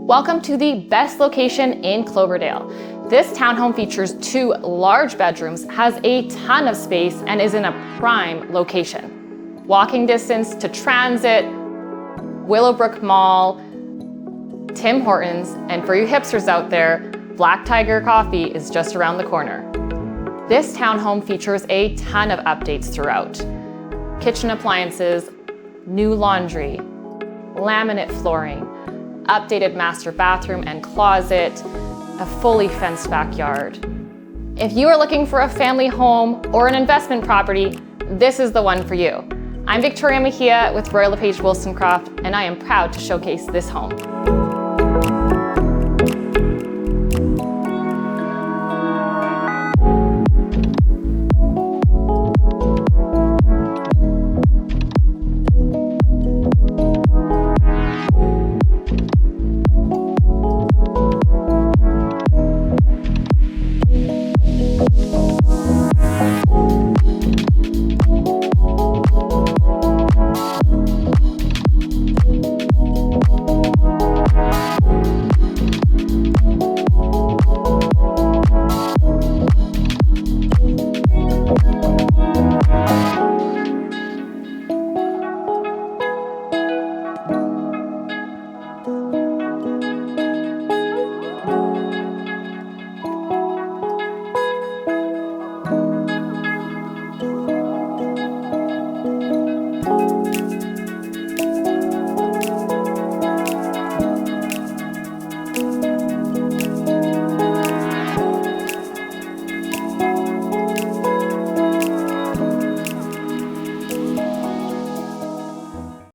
Welcome to the best location in Cloverdale. This townhome features 2 large bedrooms, has a ton of space, and is in a prime location. Walking distance to Transit, Willowbrook Mall, Tim Hortons, and for you hipsters out there, Black Tiger Coffee is just around the corner. This townhome features a ton of updates throughout. Kitchen appliances, new laundry, laminate flooring, updated master bathroom and closet, a fully fenced backyard. If you are looking for a family home or an investment property, this is the one for you. I'm Victoria Mejia with Royal LePage Wollstonecroft, and I am proud to showcase this home.